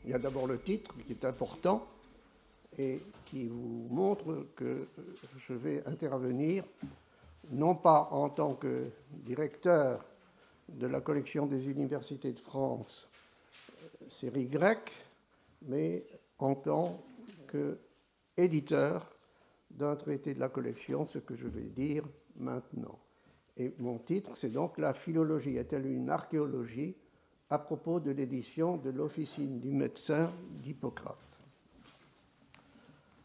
Il y a d'abord le titre qui est important et qui vous montre que je vais intervenir non pas en tant que directeur de la collection des universités de France, série grecque, mais en tant qu'éditeur d'un traité de la collection, ce que je vais dire maintenant. Et mon titre, c'est donc « La philologie est-elle une archéologie ?» à propos de l'édition de l'Officine du médecin d'Hippocrate.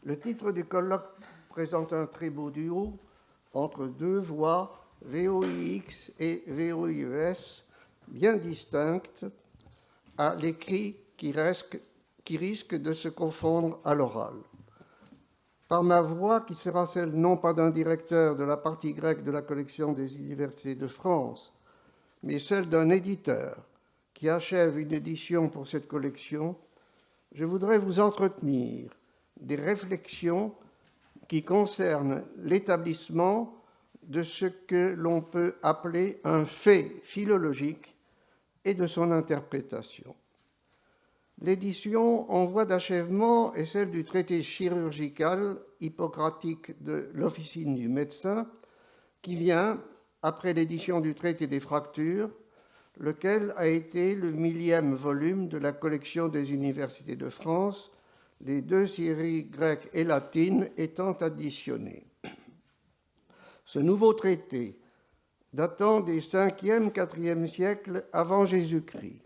Le titre du colloque présente un très beau duo entre deux voix VOIX et VOIES bien distinctes à l'écrit qui risque de se confondre à l'oral. Par ma voix, qui sera celle non pas d'un directeur de la partie grecque de la collection des universités de France, mais celle d'un éditeur qui achève une édition pour cette collection, je voudrais vous entretenir des réflexions qui concernent l'établissement de ce que l'on peut appeler un fait philologique et de son interprétation. L'édition en voie d'achèvement est celle du traité chirurgical hippocratique de l'Officine du médecin, qui vient après l'édition du traité des fractures, lequel a été le 1000e volume de la collection des universités de France, les deux séries grecques et latines étant additionnées. Ce nouveau traité, datant des 5e, 4e siècles avant Jésus-Christ,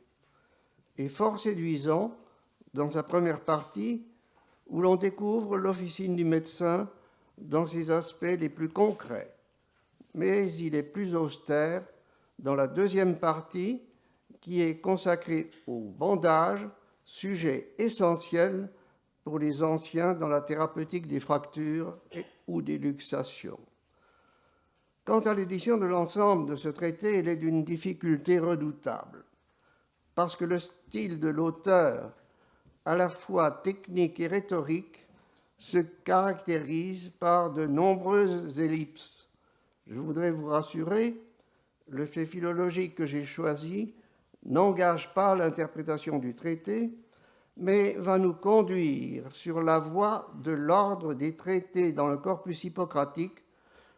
est fort séduisant dans sa première partie, où l'on découvre l'officine du médecin dans ses aspects les plus concrets, mais il est plus austère dans la deuxième partie, qui est consacrée au bandage, sujet essentiel pour les anciens dans la thérapeutique des fractures ou des luxations. Quant à l'édition de l'ensemble de ce traité, elle est d'une difficulté redoutable, parce que le style de l'auteur, à la fois technique et rhétorique, se caractérise par de nombreuses ellipses. Je voudrais vous rassurer, le fait philologique que j'ai choisi n'engage pas l'interprétation du traité, mais va nous conduire sur la voie de l'ordre des traités dans le corpus hippocratique,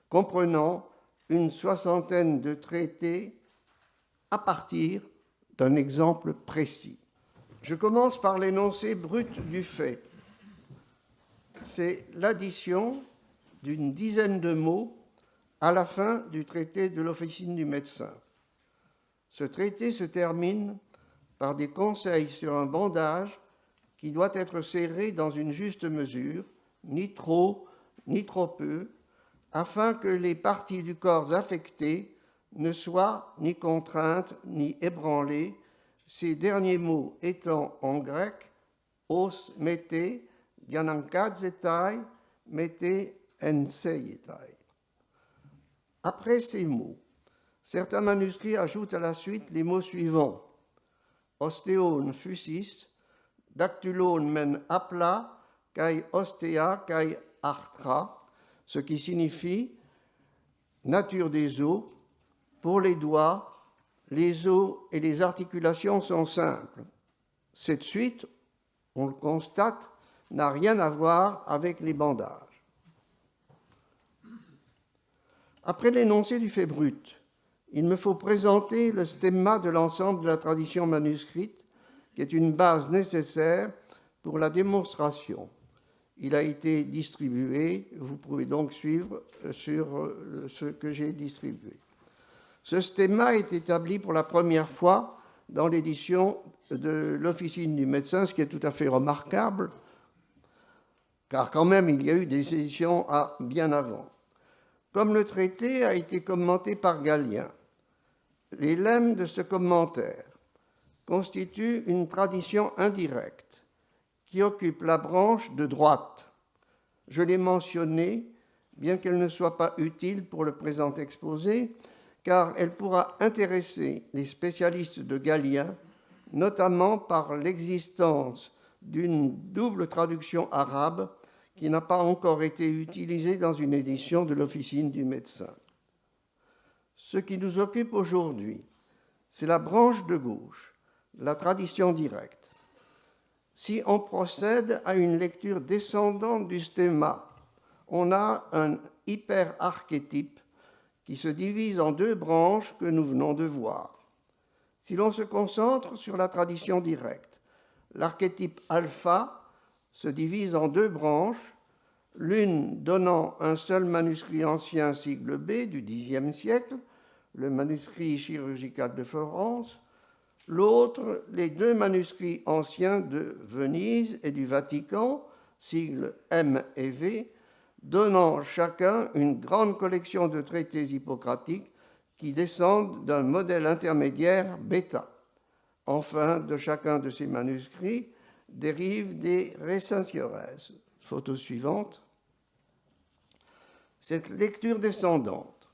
comprenant une soixantaine de traités à partir d'un exemple précis. Je commence par l'énoncé brut du fait. C'est l'addition d'une dizaine de mots à la fin du traité de l'Officine du médecin. Ce traité se termine par des conseils sur un bandage qui doit être serré dans une juste mesure, ni trop, ni trop peu, afin que les parties du corps affectées ne soient ni contraintes, ni ébranlées, ces derniers mots étant en grec os mete, dianankadzetai, mete enseietai. Après ces mots, certains manuscrits ajoutent à la suite les mots suivants: ostéon fusis, dactylon men apla, kai ostea, kai arthra, ce qui signifie nature des os, pour les doigts, les os et les articulations sont simples. Cette suite, on le constate, n'a rien à voir avec les bandages. Après l'énoncé du fait brut, il me faut présenter le stemma de l'ensemble de la tradition manuscrite, qui est une base nécessaire pour la démonstration. Il a été distribué, vous pouvez donc suivre sur ce que j'ai distribué. Ce stemma est établi pour la première fois dans l'édition de l'Officine du médecin, ce qui est tout à fait remarquable, car quand même il y a eu des éditions bien avant. Comme le traité a été commenté par Galien, les lemmes de ce commentaire constituent une tradition indirecte qui occupe la branche de droite. Je l'ai mentionné, bien qu'elle ne soit pas utile pour le présent exposé, car elle pourra intéresser les spécialistes de Galien, notamment par l'existence d'une double traduction arabe qui n'a pas encore été utilisée dans une édition de l'Officine du médecin. Ce qui nous occupe aujourd'hui, c'est la branche de gauche, la tradition directe. Si on procède à une lecture descendante du stéma, on a un hyperarchétype qui se divise en deux branches que nous venons de voir. Si l'on se concentre sur la tradition directe, l'archétype alpha se divise en deux branches, l'une donnant un seul manuscrit ancien sigle B du Xe siècle, le manuscrit chirurgical de Florence, l'autre, les deux manuscrits anciens de Venise et du Vatican, sigles M et V, donnant chacun une grande collection de traités hippocratiques qui descendent d'un modèle intermédiaire bêta. Enfin, de chacun de ces manuscrits dérivent des recensiores. Photo suivante. Cette lecture descendante,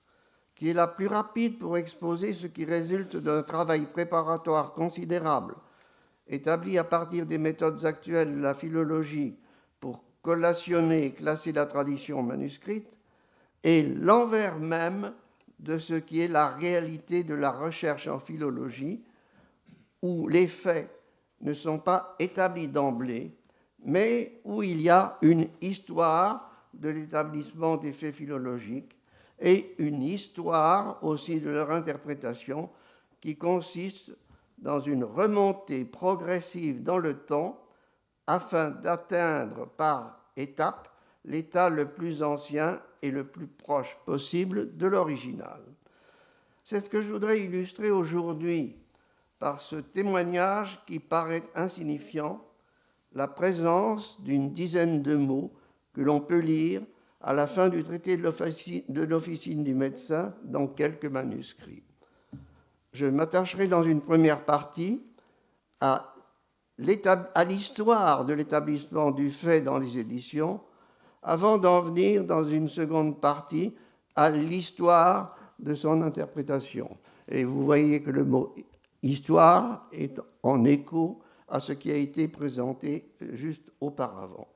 qui est la plus rapide pour exposer ce qui résulte d'un travail préparatoire considérable, établi à partir des méthodes actuelles de la philologie pour collationner et classer la tradition manuscrite, est l'envers même de ce qui est la réalité de la recherche en philologie, où les faits ne sont pas établis d'emblée, mais où il y a une histoire de l'établissement des faits philologiques et une histoire aussi de leur interprétation qui consiste dans une remontée progressive dans le temps afin d'atteindre par étapes l'état le plus ancien et le plus proche possible de l'original. C'est ce que je voudrais illustrer aujourd'hui par ce témoignage qui paraît insignifiant, la présence d'une dizaine de mots que l'on peut lire à la fin du traité de l'officine du médecin dans quelques manuscrits. Je m'attacherai dans une première partie à l'histoire de l'établissement du fait dans les éditions, avant d'en venir dans une seconde partie à l'histoire de son interprétation. Et vous voyez que le mot histoire est en écho à ce qui a été présenté juste auparavant.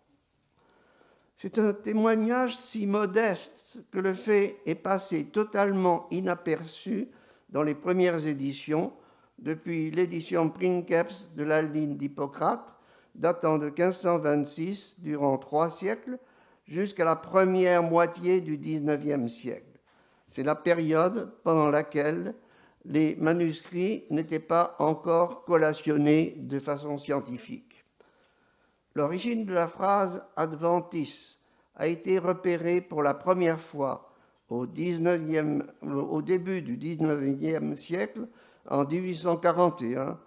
C'est un témoignage si modeste que le fait est passé totalement inaperçu dans les premières éditions, depuis l'édition Princeps de la ligne d'Hippocrate, datant de 1526 durant 3 siècles, jusqu'à la première moitié du XIXe siècle. C'est la période pendant laquelle les manuscrits n'étaient pas encore collationnés de façon scientifique. L'origine de la phrase « adventis » a été repérée pour la première fois au début du XIXe siècle, en 1841,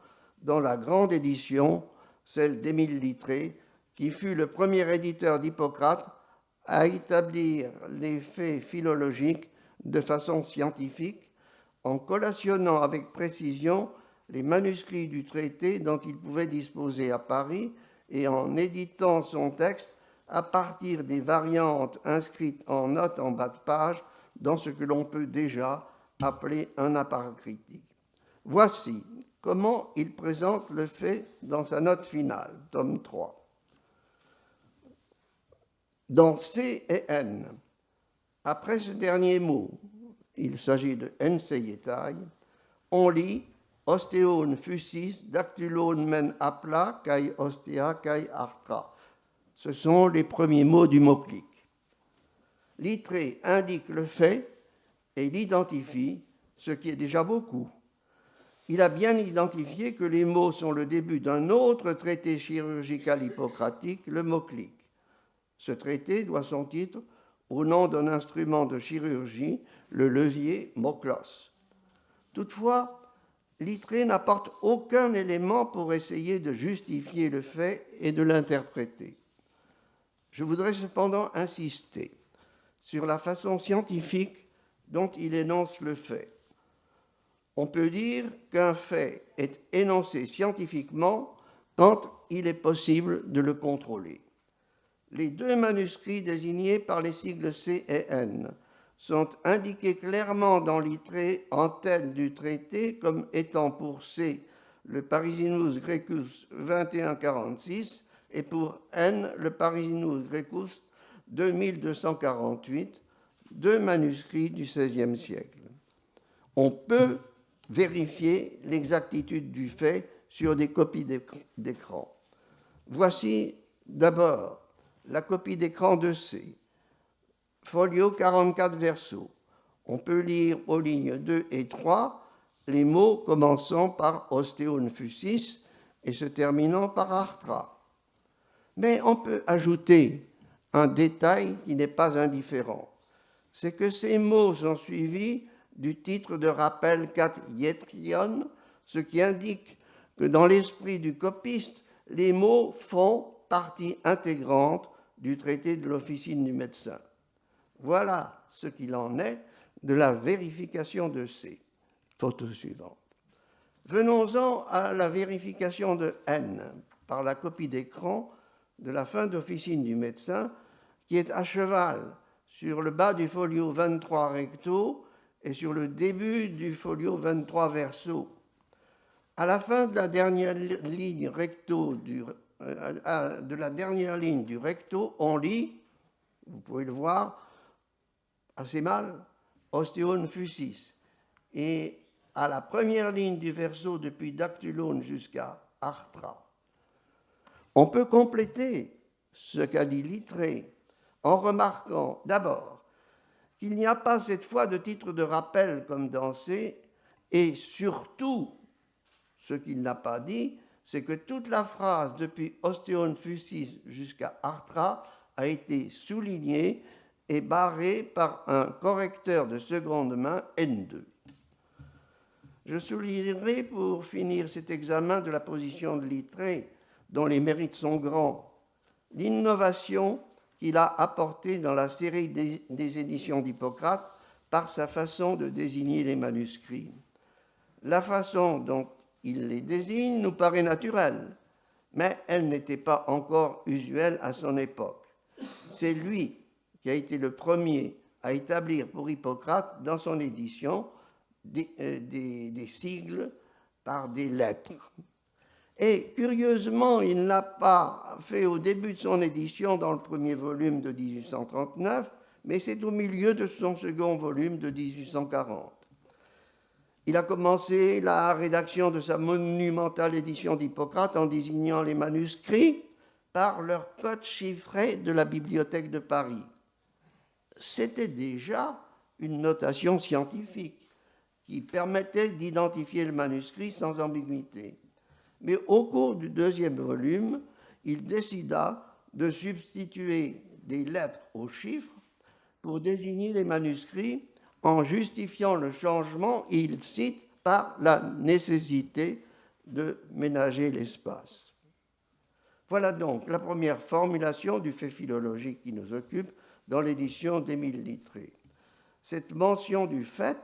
dans la grande édition, celle d'Émile Littré, qui fut le premier éditeur d'Hippocrate à établir les faits philologiques de façon scientifique, en collationnant avec précision les manuscrits du traité dont il pouvait disposer à Paris et en éditant son texte à partir des variantes inscrites en notes en bas de page dans ce que l'on peut déjà appeler un apparat-critique. Voici comment il présente le fait dans sa note finale, tome 3. Dans C et N, après ce dernier mot, il s'agit de enseietae, on lit ostéone fusis dactylone men apla kai ostea kai artra. Ce sont les premiers mots du mot-clic. Littré indique le fait et l'identifie, ce qui est déjà beaucoup. Il a bien identifié que les mots sont le début d'un autre traité chirurgical hippocratique, le mot-clic. Ce traité doit son titre au nom d'un instrument de chirurgie, le levier moclos. Toutefois, Littré n'apporte aucun élément pour essayer de justifier le fait et de l'interpréter. Je voudrais cependant insister sur la façon scientifique dont il énonce le fait. On peut dire qu'un fait est énoncé scientifiquement quand il est possible de le contrôler. Les deux manuscrits désignés par les sigles C et N sont indiqués clairement dans Littré en tête du traité comme étant pour C le Parisinus Graecus 2146 et pour N le Parisinus Graecus 2248, deux manuscrits du XVIe siècle. On peut vérifier l'exactitude du fait sur des copies d'écran. Voici d'abord la copie d'écran de C, folio 44 verso. On peut lire aux lignes 2 et 3 les mots commençant par ostéon fusis et se terminant par arthra. Mais on peut ajouter un détail qui n'est pas indifférent. C'est que ces mots sont suivis du titre de rappel kat ietrion, ce qui indique que dans l'esprit du copiste, les mots font partie intégrante du traité de l'officine du médecin. Voilà ce qu'il en est de la vérification de C. Photo suivante. Venons-en à la vérification de N par la copie d'écran de la fin d'officine du médecin qui est à cheval sur le bas du folio 23 recto et sur le début du folio 23 verso. À la fin de la dernière ligne recto du recto, on lit, vous pouvez le voir, assez mal, ostéon fusis. Et à la première ligne du verso, depuis dactylone jusqu'à arthra. On peut compléter ce qu'a dit Littré en remarquant d'abord qu'il n'y a pas cette fois de titre de rappel comme dans C, et surtout, ce qu'il n'a pas dit, c'est que toute la phrase depuis ostéon fusis jusqu'à arthra a été soulignée et barrée par un correcteur de seconde main N2. Je soulignerai pour finir cet examen de la position de Littré, dont les mérites sont grands, l'innovation qu'il a apportée dans la série des éditions d'Hippocrate par sa façon de désigner les manuscrits. La façon dont il les désigne nous paraît naturelle, mais elle n'était pas encore usuelle à son époque. C'est lui qui a été le premier à établir pour Hippocrate, dans son édition, des sigles par des lettres. Et curieusement, il n'a pas fait au début de son édition dans le premier volume de 1839, mais c'est au milieu de son second volume de 1840. Il a commencé la rédaction de sa monumentale édition d'Hippocrate en désignant les manuscrits par leur code chiffré de la Bibliothèque de Paris. C'était déjà une notation scientifique qui permettait d'identifier le manuscrit sans ambiguïté. Mais au cours du deuxième volume, il décida de substituer des lettres aux chiffres pour désigner les manuscrits en justifiant le changement, il cite, par la nécessité de ménager l'espace. Voilà donc la première formulation du fait philologique qui nous occupe dans l'édition d'Émile Littré. Cette mention du fait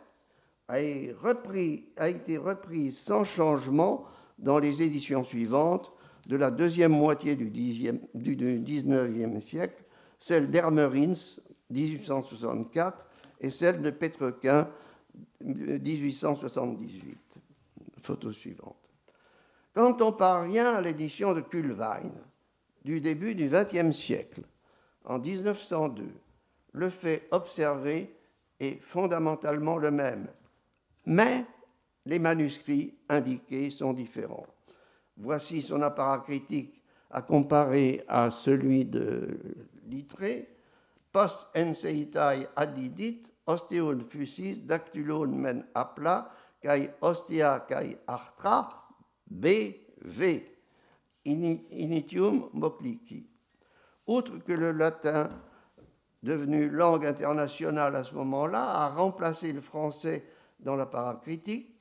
a été reprise sans changement dans les éditions suivantes de la deuxième moitié du XIXe siècle, celle d'Hermerins, 1864, et celle de Pétrequin, 1878. Photo suivante. Quand on parvient à l'édition de Kuhlwein, du début du XXe siècle, en 1902, le fait observé est fondamentalement le même, mais les manuscrits indiqués sont différents. Voici son apparat critique à comparer à celui de Littré. Post enseitai addidit, ostéon fusis, dactylon men appla, kai ostia kai arthra, B.V. Initium moclici. Outre que le latin, devenu langue internationale à ce moment-là, a remplacé le français dans l'apparat critique,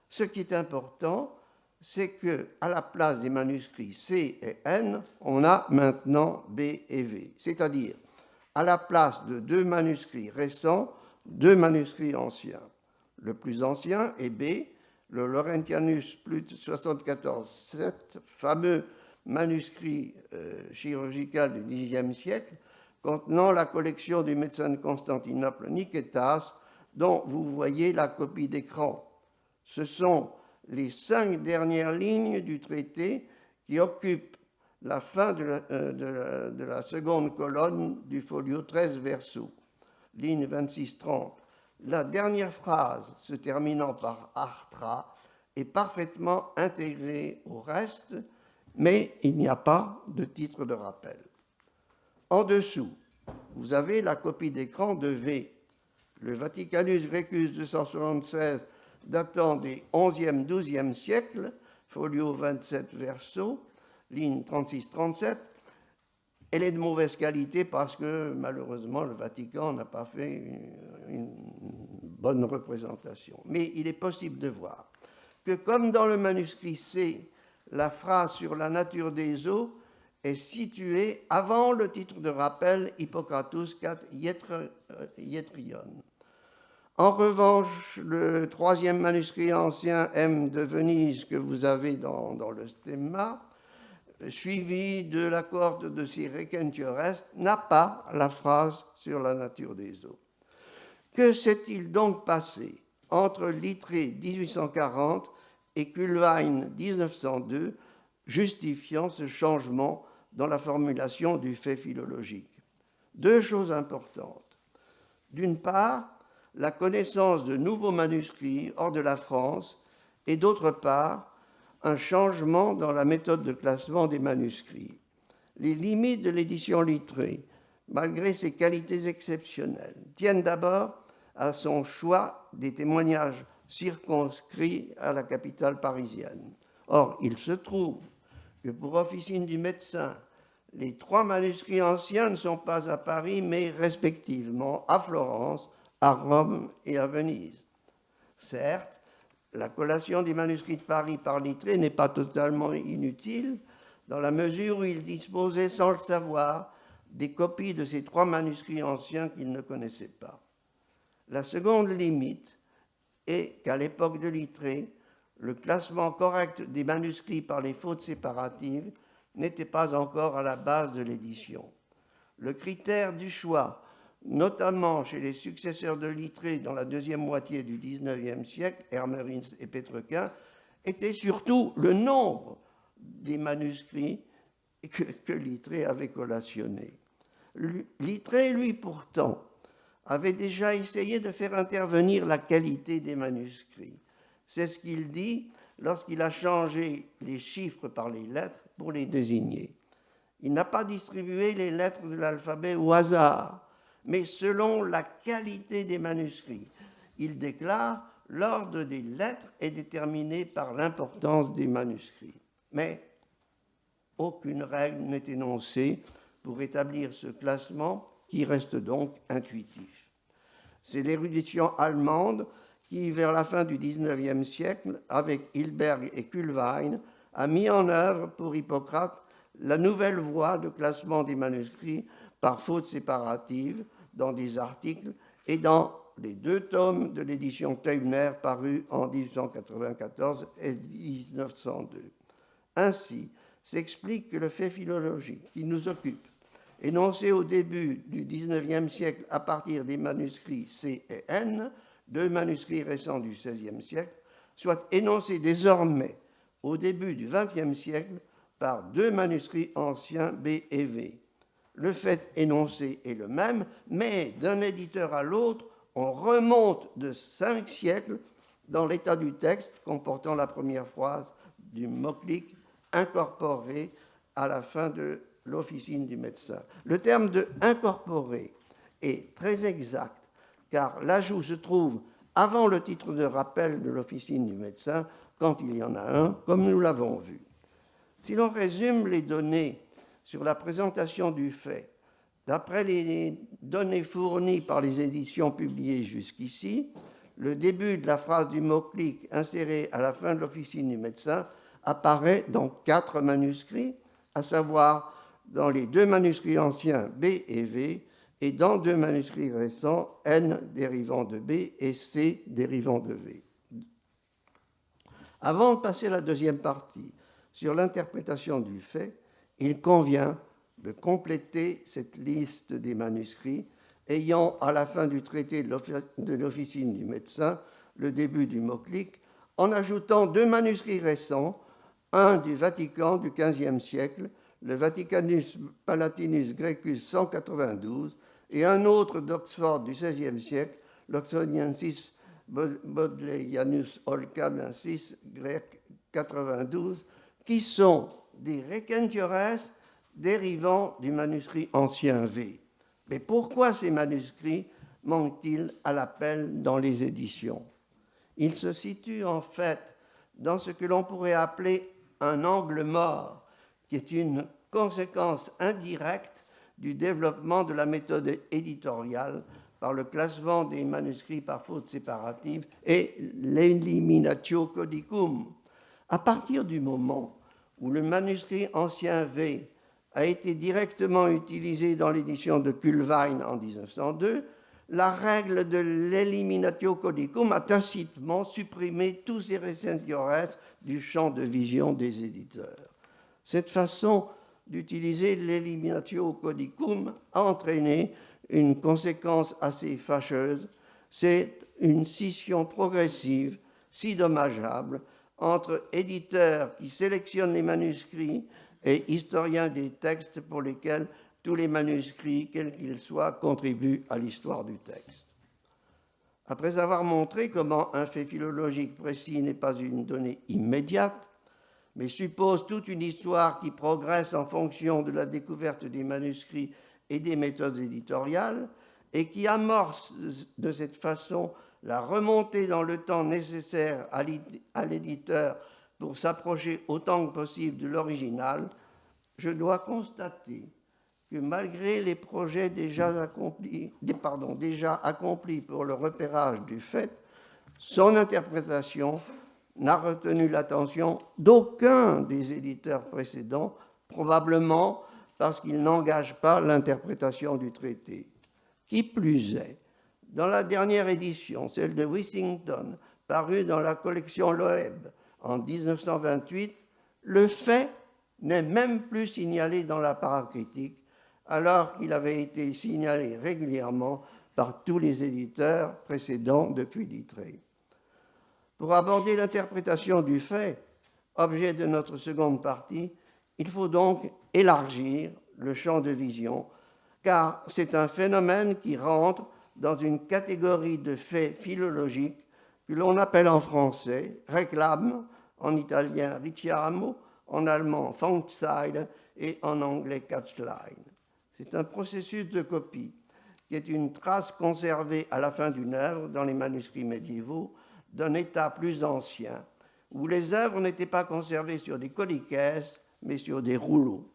ce qui est important, c'est qu'à la place des manuscrits C et N, on a maintenant B et V. C'est-à-dire, à la place de deux manuscrits récents, deux manuscrits anciens. Le plus ancien est B, le Laurentianus plus 74-7, fameux manuscrit chirurgical du Xe siècle, contenant la collection du médecin de Constantinople Nikétas, dont vous voyez la copie d'écran. Ce sont les 5 dernières lignes du traité qui occupent la fin de la seconde colonne du folio 13 verso, ligne 26-30. La dernière phrase, se terminant par arthra, est parfaitement intégrée au reste mais il n'y a pas de titre de rappel. En dessous, vous avez la copie d'écran de V, le Vaticanus Grecus 276 datant des 11e, 12e siècles, folio 27 verso, ligne 36-37. Elle est de mauvaise qualité parce que malheureusement le Vatican n'a pas fait une bonne représentation. Mais il est possible de voir que comme dans le manuscrit C, la phrase sur la nature des eaux est située avant le titre de rappel Hippocratus cat Ietrion. En revanche, le troisième manuscrit ancien M de Venise que vous avez dans le stemma, suivi de la cohorte de Sir Recentiores, n'a pas la phrase sur la nature des eaux. Que s'est-il donc passé entre Littré 1840 et Kulwein 1902, justifiant ce changement dans la formulation du fait philologique? Deux choses importantes. D'une part, la connaissance de nouveaux manuscrits hors de la France, et d'autre part, un changement dans la méthode de classement des manuscrits. Les limites de l'édition Littré, malgré ses qualités exceptionnelles, tiennent d'abord à son choix des témoignages circonscrits à la capitale parisienne. Or, il se trouve que pour Officine du médecin, les trois manuscrits anciens ne sont pas à Paris, mais respectivement à Florence, à Rome et à Venise. Certes, la collation des manuscrits de Paris par Littré n'est pas totalement inutile, dans la mesure où il disposait, sans le savoir, des copies de ces trois manuscrits anciens qu'il ne connaissait pas. La seconde limite est qu'à l'époque de Littré, le classement correct des manuscrits par les fautes séparatives n'était pas encore à la base de l'édition. Le critère du choix, notamment chez les successeurs de Littré dans la deuxième moitié du XIXe siècle, Hermerins et Pétrequin, était surtout le nombre des manuscrits que Littré avait collationnés. Littré, lui, pourtant, avait déjà essayé de faire intervenir la qualité des manuscrits. C'est ce qu'il dit lorsqu'il a changé les chiffres par les lettres pour les désigner. Il n'a pas distribué les lettres de l'alphabet au hasard, mais selon la qualité des manuscrits. Il déclare « l'ordre des lettres est déterminé par l'importance des manuscrits ». Mais aucune règle n'est énoncée pour établir ce classement qui reste donc intuitif. C'est l'érudition allemande qui, vers la fin du XIXe siècle, avec Hilberg et Kulwein, a mis en œuvre pour Hippocrate la nouvelle voie de classement des manuscrits par faute séparative dans des articles et dans les deux tomes de l'édition Teubner parus en 1894 et 1902. Ainsi s'explique que le fait philologique qui nous occupe, énoncé au début du XIXe siècle à partir des manuscrits C et N, deux manuscrits récents du XVIe siècle, soit énoncé désormais au début du XXe siècle par deux manuscrits anciens B et V. Le fait énoncé est le même, mais d'un éditeur à l'autre, on remonte de 5 siècles dans l'état du texte comportant la première phrase du mot-clic incorporé à la fin de l'officine du médecin. Le terme de incorporé est très exact, car l'ajout se trouve avant le titre de rappel de l'officine du médecin, quand il y en a un, comme nous l'avons vu. Si l'on résume les données sur la présentation du fait, d'après les données fournies par les éditions publiées jusqu'ici, le début de la phrase du mot-clic inséré à la fin de l'officine du médecin apparaît dans 4 manuscrits, à savoir dans les 2 manuscrits anciens B et V, et dans 2 manuscrits récents, N dérivant de B et C dérivant de V. Avant de passer à la deuxième partie sur l'interprétation du fait, il convient de compléter cette liste des manuscrits ayant, à la fin du traité de l'officine du médecin, le début du mot-clic, en ajoutant 2 manuscrits récents, un du Vatican du XVe siècle, le Vaticanus Palatinus Grecus 192, et un autre d'Oxford du XVIe siècle, l'Oxoniensis Bodleianus Holcamensis grec 92, qui sont des requentiores dérivant du manuscrit ancien V. Mais pourquoi ces manuscrits manquent-ils à l'appel dans les éditions? Ils se situent en fait dans ce que l'on pourrait appeler un angle mort, qui est une conséquence indirecte du développement de la méthode éditoriale par le classement des manuscrits par faute séparative et l'eliminatio codicum. À partir du moment où le manuscrit ancien V a été directement utilisé dans l'édition de Kuhlwein en 1902, la règle de l'eliminatio codicum a tacitement supprimé tous ces recensiores du champ de vision des éditeurs. Cette façon d'utiliser l'eliminatio codicum a entraîné une conséquence assez fâcheuse, c'est une scission progressive, si dommageable, entre éditeurs qui sélectionnent les manuscrits et historiens des textes pour lesquels tous les manuscrits, quels qu'ils soient, contribuent à l'histoire du texte. Après avoir montré comment un fait philologique précis n'est pas une donnée immédiate, mais suppose toute une histoire qui progresse en fonction de la découverte des manuscrits et des méthodes éditoriales, et qui amorce de cette façon la remontée dans le temps nécessaire à l'éditeur pour s'approcher autant que possible de l'original, je dois constater que malgré les projets déjà accomplis pour le repérage du fait, son interprétation n'a retenu l'attention d'aucun des éditeurs précédents, probablement parce qu'il n'engage pas l'interprétation du traité. Qui plus est, dans la dernière édition, celle de Wissington, parue dans la collection Loeb en 1928, le fait n'est même plus signalé dans la paracritique, alors qu'il avait été signalé régulièrement par tous les éditeurs précédents depuis Littré. Pour aborder l'interprétation du fait, objet de notre seconde partie, il faut donc élargir le champ de vision, car c'est un phénomène qui rentre dans une catégorie de faits philologiques que l'on appelle en français réclame, en italien richiamo, en allemand Fangzeile et en anglais Catchline. C'est un processus de copie qui est une trace conservée à la fin d'une œuvre dans les manuscrits médiévaux d'un état plus ancien, où les œuvres n'étaient pas conservées sur des coliquès, mais sur des rouleaux.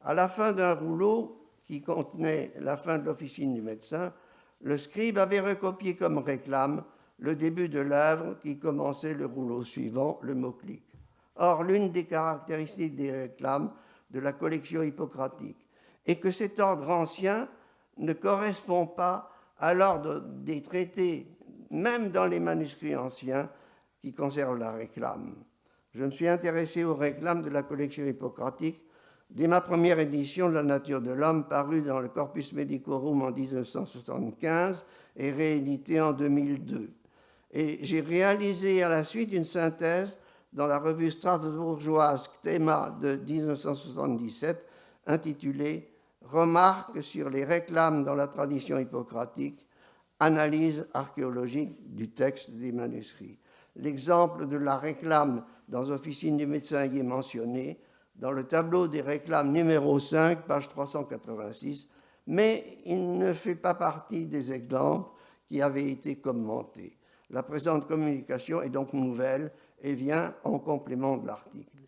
À la fin d'un rouleau qui contenait la fin de l'officine du médecin, le scribe avait recopié comme réclame le début de l'œuvre qui commençait le rouleau suivant, le mot-clic. Or, l'une des caractéristiques des réclames de la collection hippocratique est que cet ordre ancien ne correspond pas à l'ordre des traités, même dans les manuscrits anciens qui conservent la réclame. Je me suis intéressé aux réclames de la collection hippocratique dès ma première édition de La nature de l'homme, parue dans le Corpus Medicorum en 1975 et réédité en 2002. Et j'ai réalisé à la suite une synthèse dans la revue strasbourgeoise Thema de 1977, intitulée « Remarques sur les réclames dans la tradition hippocratique, analyse archéologique du texte des manuscrits ». L'exemple de la réclame dans Officine du médecin y est mentionné dans le tableau des réclames numéro 5, page 386, mais il ne fait pas partie des exemples qui avaient été commentés. La présente communication est donc nouvelle et vient en complément de l'article.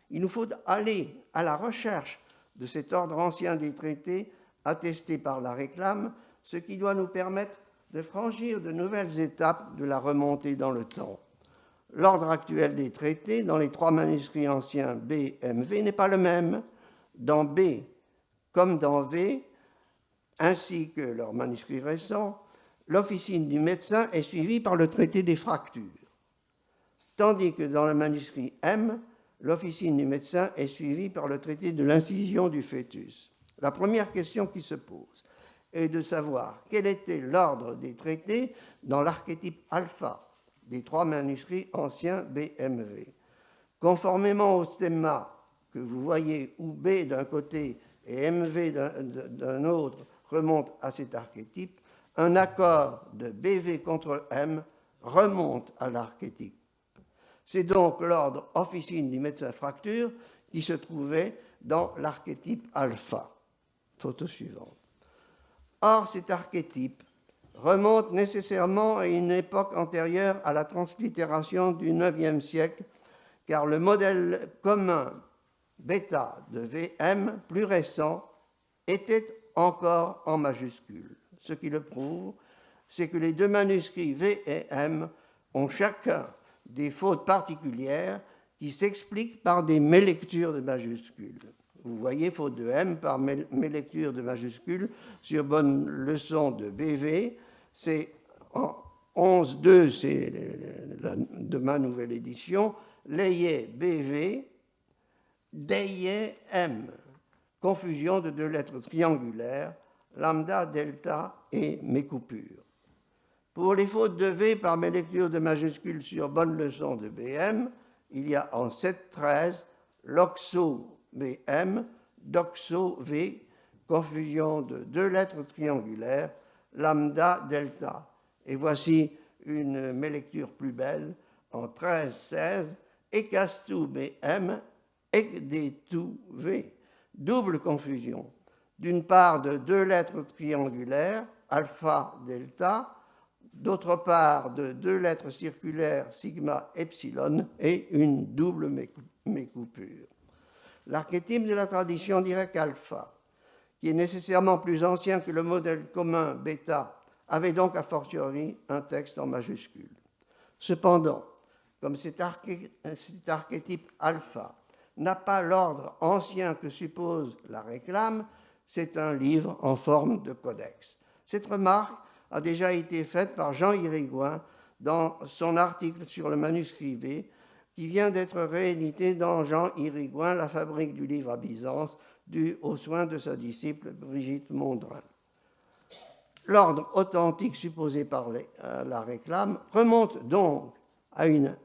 Il nous faut aller à la recherche de cet ordre ancien des traités attesté par la réclame, ce qui doit nous permettre de franchir de nouvelles étapes de la remontée dans le temps. L'ordre actuel des traités dans les trois manuscrits anciens B et MV n'est pas le même. Dans B comme dans V, ainsi que leurs manuscrits récents, l'officine du médecin est suivie par le traité des fractures, tandis que dans le manuscrit M, l'officine du médecin est suivie par le traité de l'incision du fœtus. La première question qui se pose est de savoir quel était l'ordre des traités dans l'archétype alpha des trois manuscrits anciens BMV. Conformément au stemma que vous voyez où B d'un côté et MV d'un autre remonte à cet archétype, un accord de BV contre M remonte à l'archétype. C'est donc l'ordre officine du médecin fracture qui se trouvait dans l'archétype alpha. Photo suivante. Or, cet archétype remonte nécessairement à une époque antérieure à la translittération du IXe siècle, car le modèle commun bêta de VM, plus récent, était encore en majuscule. Ce qui le prouve, c'est que les deux manuscrits V et M ont chacun des fautes particulières qui s'expliquent par des mélectures de majuscules. Vous voyez, faute de M par mélecture de majuscules sur bonne leçon de BV, c'est en 11.2, c'est de ma nouvelle édition, Leye BV, Deye M, confusion de deux lettres triangulaires, lambda, delta et mes coupures. Pour les fautes de V par mes lectures de majuscules sur bonne leçon de BM, il y a en 7.13 loxo BM, doxo V, confusion de deux lettres triangulaires, lambda, delta. Et voici une mélecture plus belle en 13.16, ekastu BM, ekdetu V. Double confusion. D'une part de deux lettres triangulaires, alpha, delta, d'autre part de deux lettres circulaires, sigma, epsilon, et une double mécoupure. L'archétype de la tradition dirait qu'alpha, qui est nécessairement plus ancien que le modèle commun bêta, avait donc a fortiori un texte en majuscule. Cependant, comme cet archétype alpha n'a pas l'ordre ancien que suppose la réclame, c'est un livre en forme de codex. Cette remarque a déjà été faite par Jean Irigoyen dans son article sur le manuscrit V, qui vient d'être réédité dans Jean Irigoyen, La fabrique du livre à Byzance, dû aux soins de sa disciple Brigitte Mondrin. L'ordre authentique supposé par la réclame remonte donc à une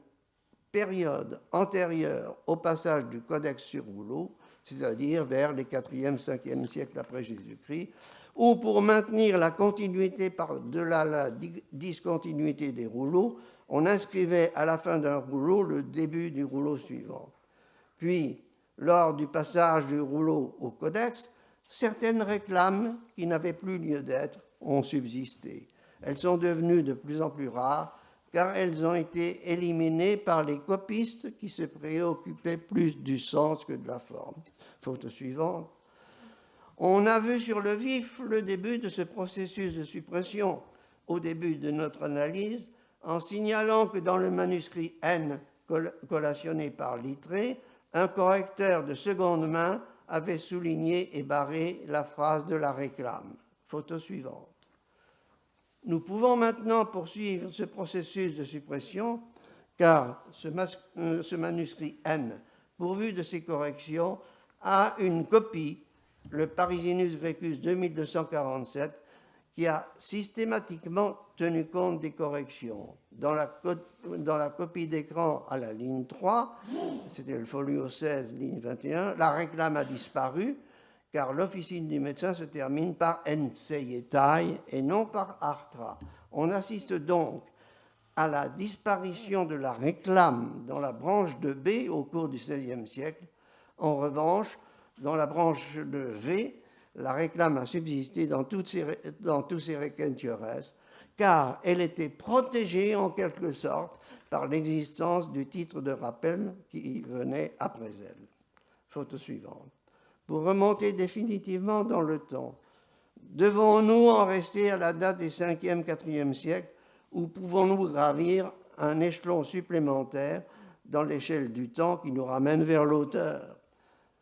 période antérieure au passage du codex sur rouleau, c'est-à-dire vers les 4e, 5e siècles après Jésus-Christ, où pour maintenir la continuité par-delà la discontinuité des rouleaux, on inscrivait à la fin d'un rouleau le début du rouleau suivant. Puis, lors du passage du rouleau au codex, certaines réclames qui n'avaient plus lieu d'être ont subsisté. Elles sont devenues de plus en plus rares car elles ont été éliminées par les copistes qui se préoccupaient plus du sens que de la forme. Photo suivante. On a vu sur le vif le début de ce processus de suppression au début de notre analyse en signalant que dans le manuscrit N collationné par Littré, un correcteur de seconde main avait souligné et barré la phrase de la réclame. Photo suivante. Nous pouvons maintenant poursuivre ce processus de suppression car ce manuscrit N, pourvu de ces corrections, a une copie, le Parisinus Grecus 2247, qui a systématiquement tenu compte des corrections. Dans la copie d'écran à la ligne 3, c'était le folio 16, ligne 21, la réclame a disparu, car l'officine du médecin se termine par enseietai et non par artra. On assiste donc à la disparition de la réclame dans la branche de B au cours du XVIe siècle. En revanche, dans la branche de V, la réclame a subsisté dans tous ses requentures, car elle était protégée en quelque sorte par l'existence du titre de rappel qui venait après elle. Photo suivante. Pour remonter définitivement dans le temps, devons-nous en rester à la date des 5e, 4e siècles ou pouvons-nous gravir un échelon supplémentaire dans l'échelle du temps qui nous ramène vers l'auteur?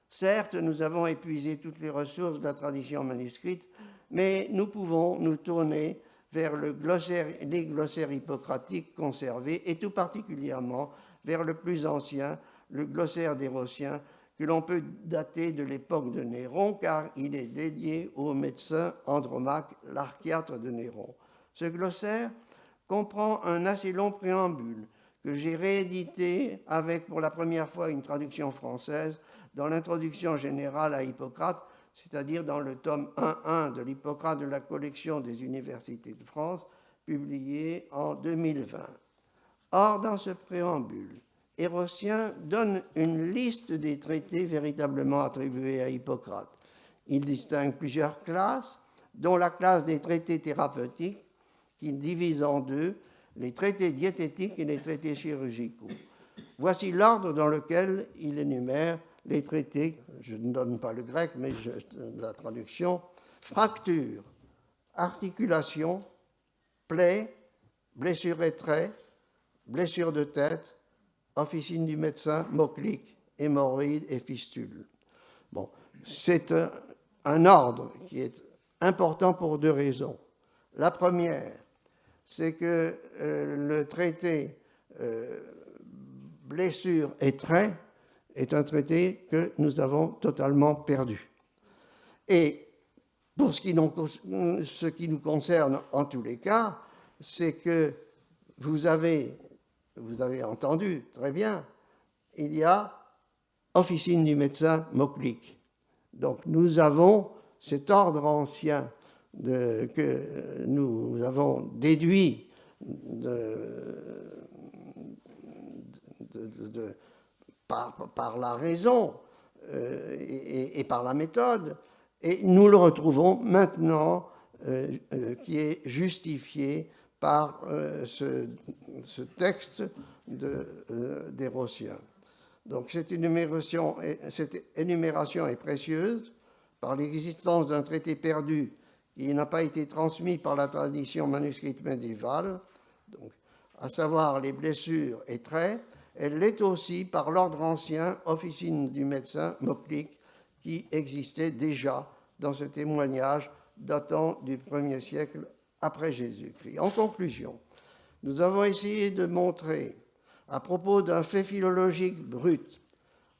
Certes, nous avons épuisé toutes les ressources de la tradition manuscrite, mais nous pouvons nous tourner vers les glossaires hippocratiques conservés et tout particulièrement vers le plus ancien, le glossaire des Rosciens, que l'on peut dater de l'époque de Néron, car il est dédié au médecin Andromaque, l'archiatre de Néron. Ce glossaire comprend un assez long préambule que j'ai réédité avec pour la première fois une traduction française dans l'introduction générale à Hippocrate, c'est-à-dire dans le tome 1.1 de l'Hippocrate de la collection des universités de France, publié en 2020. Or, dans ce préambule, Hérotien donne une liste des traités véritablement attribués à Hippocrate. Il distingue plusieurs classes, dont la classe des traités thérapeutiques, qu'il divise en deux, les traités diététiques et les traités chirurgicaux. Voici l'ordre dans lequel il énumère les traités, je ne donne pas le grec, mais la traduction: fracture, articulation, plaie, blessure et trait, blessure de tête, officine du médecin, moclique, hémorroïdes et fistules. Bon, c'est un ordre qui est important pour deux raisons. La première, c'est que le traité blessure et trait est un traité que nous avons totalement perdu. Et pour ce qui nous concerne en tous les cas, c'est que vous avez entendu très bien, il y a officine du médecin moclique. Donc nous avons cet ordre ancien que nous avons déduit par la raison et par la méthode, et nous le retrouvons maintenant qui est justifié par ce texte d'Hérotien. Donc cette énumération est précieuse par l'existence d'un traité perdu qui n'a pas été transmis par la tradition manuscrite médiévale, donc, à savoir les blessures et traits. Elle l'est aussi par l'ordre ancien, officine du médecin moclique, qui existait déjà dans ce témoignage datant du 1er siècle après Jésus-Christ. En conclusion, nous avons essayé de montrer, à propos d'un fait philologique brut,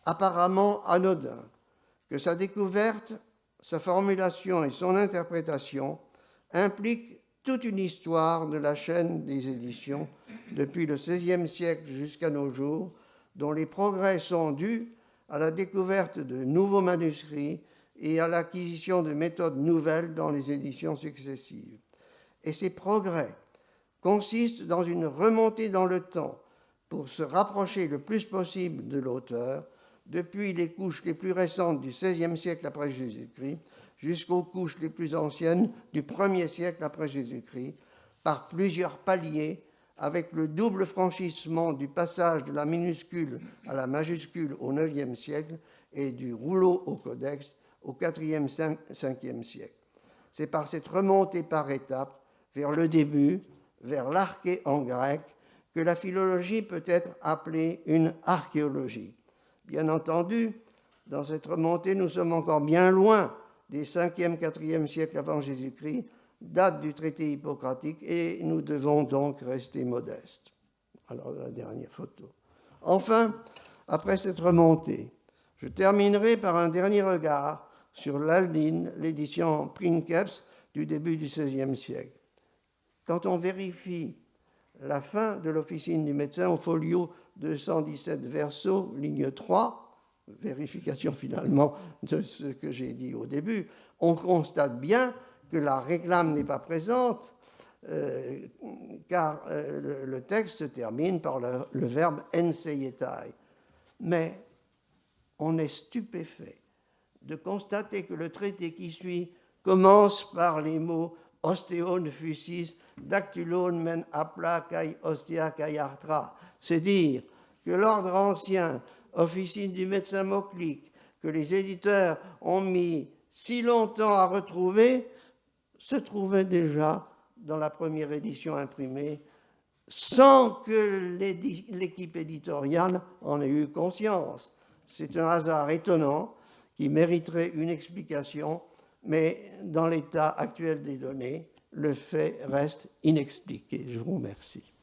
apparemment anodin, que sa découverte, sa formulation et son interprétation impliquent toute une histoire de la chaîne des éditions depuis le XVIe siècle jusqu'à nos jours, dont les progrès sont dus à la découverte de nouveaux manuscrits et à l'acquisition de méthodes nouvelles dans les éditions successives. Et ces progrès consistent dans une remontée dans le temps pour se rapprocher le plus possible de l'auteur, depuis les couches les plus récentes du XVIe siècle après Jésus-Christ jusqu'aux couches les plus anciennes du 1er siècle après Jésus-Christ, par plusieurs paliers, avec le double franchissement du passage de la minuscule à la majuscule au IXe siècle et du rouleau au codex au IVe, Ve siècle. C'est par cette remontée par étapes vers le début, vers l'arché en grec, que la philologie peut être appelée une archéologie. Bien entendu, dans cette remontée, nous sommes encore bien loin des 5e, 4e siècles avant Jésus-Christ, date du traité hippocratique, et nous devons donc rester modestes. Alors, la dernière photo. Enfin, après cette remontée, je terminerai par un dernier regard sur l'Aldine, l'édition Princeps du début du XVIe siècle. Quand on vérifie la fin de l'officine du médecin au folio 217 verso, ligne 3, vérification finalement de ce que j'ai dit au début, on constate bien que la réclame n'est pas présente, car le texte se termine par le verbe enseietai. Mais on est stupéfait de constater que le traité qui suit commence par les mots ostéon fusis dactylon men apla kai ostia kai artra, c'est dire que l'ordre ancien, officine du médecin moclique, que les éditeurs ont mis si longtemps à retrouver, se trouvait déjà dans la première édition imprimée, sans que l'équipe éditoriale en ait eu conscience. C'est un hasard étonnant qui mériterait une explication, mais dans l'état actuel des données, le fait reste inexpliqué. Je vous remercie.